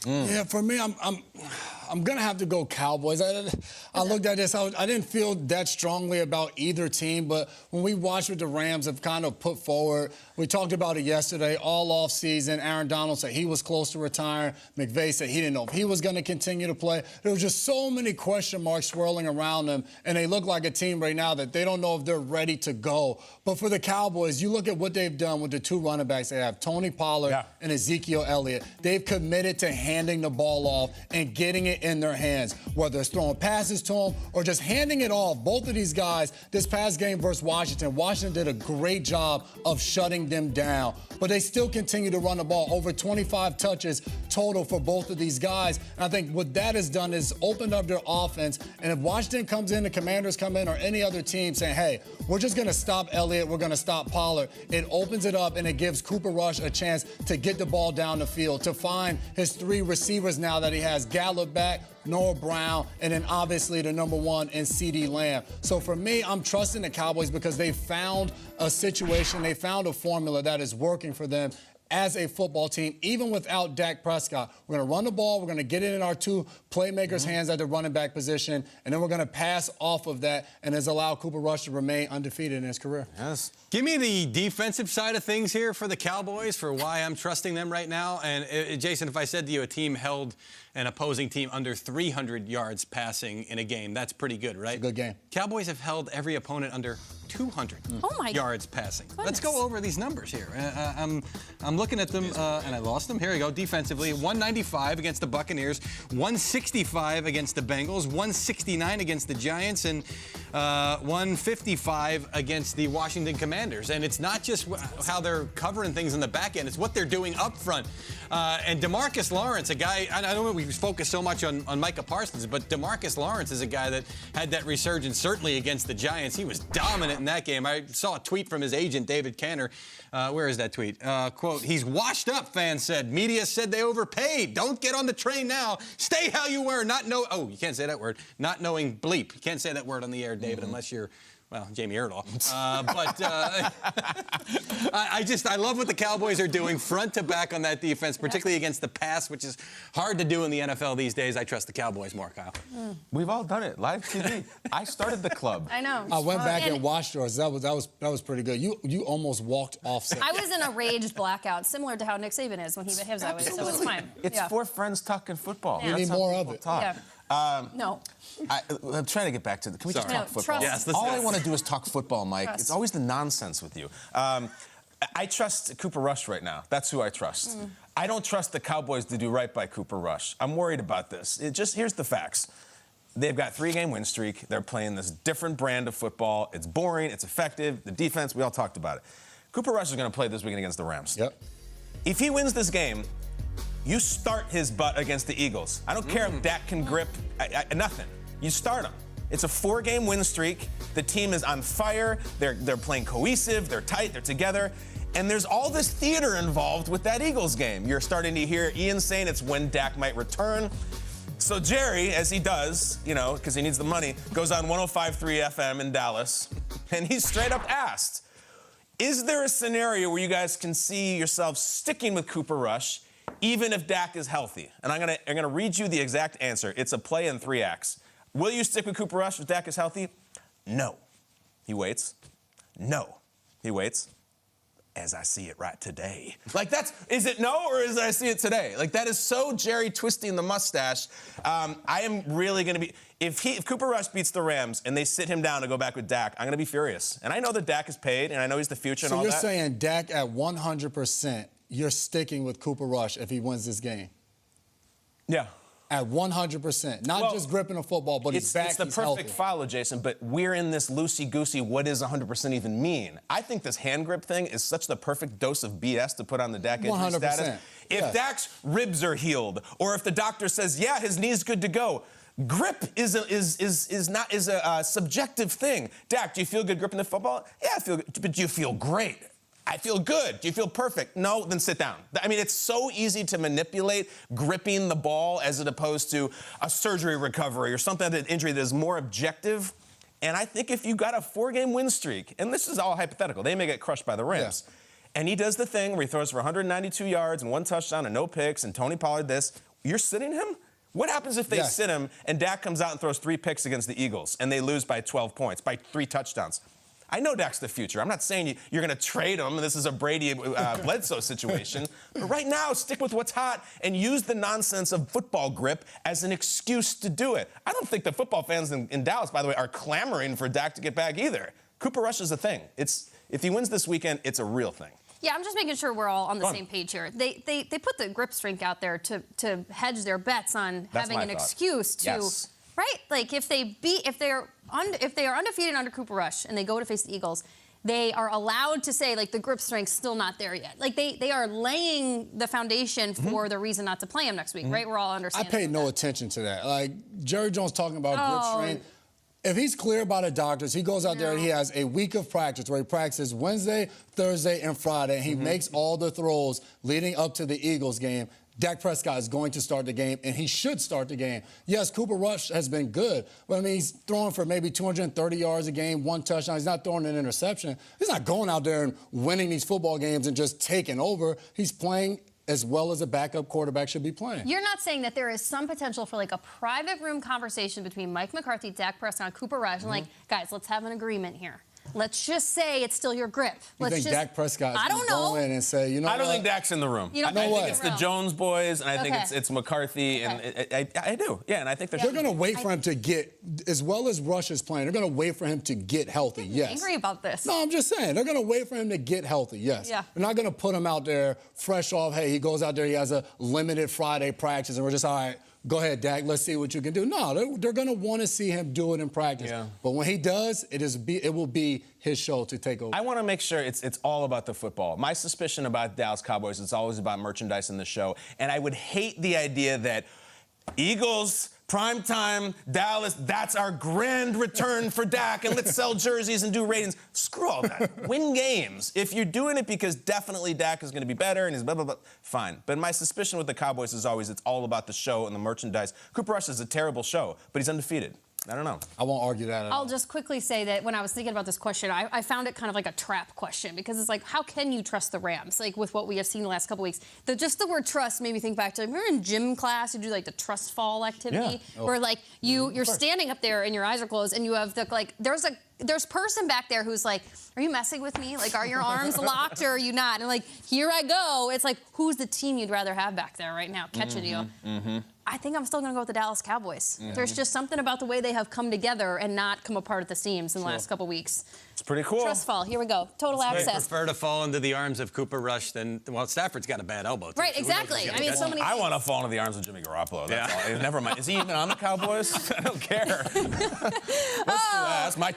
Yeah, for me, I'm gonna have to go Cowboys. I looked at this. I didn't feel that strongly about either team, but when we watched what the Rams have kind of put forward, we talked about it yesterday. All off season, Aaron Donald said he was close to retiring. McVay said he didn't know if he was going to continue to play. There was just so many question marks swirling around them, and they look like a team right now that they don't know if they're ready to go. But for the Cowboys, you look at what they've done with the two running backs they have, Tony Pollard and Ezekiel Elliott. They've committed to handing the ball off and getting it in their hands, whether it's throwing passes to them or just handing it off. Both of these guys, this past game versus Washington did a great job of shutting them down. But they still continue to run the ball. Over 25 touches total for both of these guys. And I think what that has done is opened up their offense. And if Washington comes in, the Commanders come in, or any other team saying, hey, we're just going to stop Elliott, we're going to stop Pollard, it opens it up and it gives Cooper Rush a chance to get the ball down the field, to find his three receivers now that he has, Gallup back, Noah Brown, and then obviously the number one in CeeDee Lamb. So for me, I'm trusting the Cowboys because they found a situation, they found a formula that is working for them as a football team, even without Dak Prescott. We're going to run the ball. We're going to get it in our two playmakers' hands at the running back position, and then we're going to pass off of that and has allowed Cooper Rush to remain undefeated in his career. Yes. Give me the defensive side of things here for the Cowboys, for why I'm trusting them right now. And, Jason, if I said to you a team held an opposing team under 300 yards passing in a game, that's pretty good, right? It's a good game. Cowboys have held every opponent under 200 yards passing. Goodness. Let's go over these numbers here. I'm looking at them, and I lost them. Here we go. Defensively, 195 against the Buccaneers, 165 against the Bengals, 169 against the Giants, and 155 against the Washington Commanders. And it's not just how they're covering things in the back end, it's what they're doing up front. And DeMarcus Lawrence, a guy, I don't know we focus so much on Micah Parsons, but DeMarcus Lawrence is a guy that had that resurgence certainly against the Giants. He was dominant in that game. I saw a tweet from his agent, David Canner. Where is that tweet? Quote, he's washed up, fans said. Media said they overpaid. Don't get on the train now. Stay how you were. Oh, you can't say that word. Not knowing bleep. You can't say that word on the air, David, unless you're, well, Jamie Erdahl. I love what the Cowboys are doing front to back on that defense, particularly against the pass, which is hard to do in the NFL these days. I trust the Cowboys more, Kyle. We've all done it. Live TV. I started the club. I know. I went back and watched yours. That was pretty good. You almost walked off set. I was in a raged blackout, similar to how Nick Saban is when he behaves that way, so it's fine. It's four friends talking football. We need more of it. Yeah. No. I'm trying to get back to the. Can we just talk football? Trust. Yes, all I want to do is talk football, Mike. Trust. It's always the nonsense with you. I trust Cooper Rush right now. That's who I trust. I don't trust the Cowboys to do right by Cooper Rush. I'm worried about this. Here's the facts. They've got 3-game win streak. They're playing this different brand of football. It's boring. It's effective. The defense, we all talked about it. Cooper Rush is going to play this weekend against the Rams. Yep. If he wins this game, you start his butt against the Eagles. I don't care if Dak can grip, nothing. You start him. It's a 4-game win streak. The team is on fire. They're playing cohesive. They're tight. They're together. And there's all this theater involved with that Eagles game. You're starting to hear Ian saying it's when Dak might return. So Jerry, as he does, you know, because he needs the money, goes on 105.3 FM in Dallas, and he's straight up asked, is there a scenario where you guys can see yourselves sticking with Cooper Rush even if Dak is healthy? And I'm gonna read you the exact answer. It's a play in 3 acts. Will you stick with Cooper Rush if Dak is healthy? No. He waits. No. He waits. As I see it right today. Like is it no or as I see it today? Like that is so Jerry twisting the mustache. I am really gonna be, if Cooper Rush beats the Rams and they sit him down to go back with Dak, I'm gonna be furious. And I know that Dak is paid and I know he's the future and all that. So you're saying Dak at 100%, you're sticking with Cooper Rush if he wins this game? Yeah. At 100%. Not just gripping a football, but he's back, It's the he's perfect healthy. follow, Jason, but we're in this loosey-goosey, what does 100% even mean? I think this hand grip thing is such the perfect dose of BS to put on the Dak injury 100%. status. If Dak's ribs are healed, or if the doctor says, yeah, his knee's good to go, grip is a subjective thing. Dak, do you feel good gripping the football? Yeah, I feel good. But do you feel great? I feel good. Do you feel perfect? No, then sit down. I mean, it's so easy to manipulate gripping the ball as opposed to a surgery recovery or something, an injury that is more objective. And I think if you got a 4-game win streak, and this is all hypothetical, they may get crushed by the Rams. Yeah. And he does the thing where he throws for 192 yards and 1 touchdown and no picks, and Tony Pollard this. You're sitting him? What happens if they sit him and Dak comes out and throws 3 picks against the Eagles and they lose by 12 points, by 3 touchdowns? I know Dak's the future. I'm not saying you're going to trade him. This is a Brady Bledsoe situation. But right now, stick with what's hot and use the nonsense of football grip as an excuse to do it. I don't think the football fans in Dallas, by the way, are clamoring for Dak to get back either. Cooper Rush is a thing. If he wins this weekend, it's a real thing. Yeah, I'm just making sure we're all on the same page here. They put the grip strength out there to hedge their bets on having an excuse to right. Like if they are undefeated under Cooper Rush and they go to face the Eagles, they are allowed to say like the grip strength's still not there yet. Like they are laying the foundation for the reason not to play him next week, right? We're all understanding. I paid no attention to that. Like Jerry Jones talking about grip strength. If he's clear by the doctors, he goes out there and he has a week of practice where he practices Wednesday, Thursday, and Friday, and he makes all the throws leading up to the Eagles game. Dak Prescott is going to start the game, and he should start the game. Yes, Cooper Rush has been good, but, I mean, he's throwing for maybe 230 yards a game, 1 touchdown. He's not throwing an interception. He's not going out there and winning these football games and just taking over. He's playing as well as a backup quarterback should be playing. You're not saying that there is some potential for like a private room conversation between Mike McCarthy, Dak Prescott, Cooper Rush, and like, guys, let's have an agreement here. Let's just say it's still your grip. You think Dak Prescott is going to go in and say, you know I don't what? think Dak's in the room. You don't I think think it's the Jones boys, and I think it's McCarthy, and I do. Yeah, and I think they're going to wait for him to get, as well as Rush is playing, they're going to wait for him to get healthy, yes. Angry about this. No, I'm just saying. They're going to wait for him to get healthy, yes. Yeah. They're not going to put him out there fresh off, hey, he goes out there, he has a limited Friday practice, and we're just, all right, go ahead, Dak, let's see what you can do. No, they're going to want to see him do it in practice. Yeah. But when he does, it will be his show to take over. I want to make sure it's all about the football. My suspicion about Dallas Cowboys, it's always about merchandise in the show. And I would hate the idea that Eagles, primetime, Dallas, that's our grand return for Dak, and let's sell jerseys and do ratings. Screw all that. Win games. If you're doing it because definitely Dak is going to be better and he's blah, blah, blah, fine. But my suspicion with the Cowboys is always it's all about the show and the merchandise. Cooper Rush is a terrible show, but he's undefeated. I don't know. I won't argue that at all. I'll just quickly say that when I was thinking about this question, I found it kind of like a trap question because it's like, how can you trust the Rams? Like with what we have seen the last couple weeks. Just the word trust made me think back to, remember in gym class, you do like the trust fall activity? Yeah. Where like you're standing up there and your eyes are closed and you have the, like, there's person back there who's like, are you messing with me? Like, are your arms locked or are you not? And like, here I go. It's like, who's the team you'd rather have back there right now? Catching you. I think I'm still going to go with the Dallas Cowboys. There's just something about the way they have come together and not come apart at the seams in the last couple weeks. It's pretty cool. Trust fall. Here we go. Total access. I prefer to fall into the arms of Cooper Rush than, well, Stafford's got a bad elbow. Too, right, exactly. I mean, so many. I want to fall into the arms of Jimmy Garoppolo. That's all. Never mind. Is he even on the Cowboys? I don't care. That's my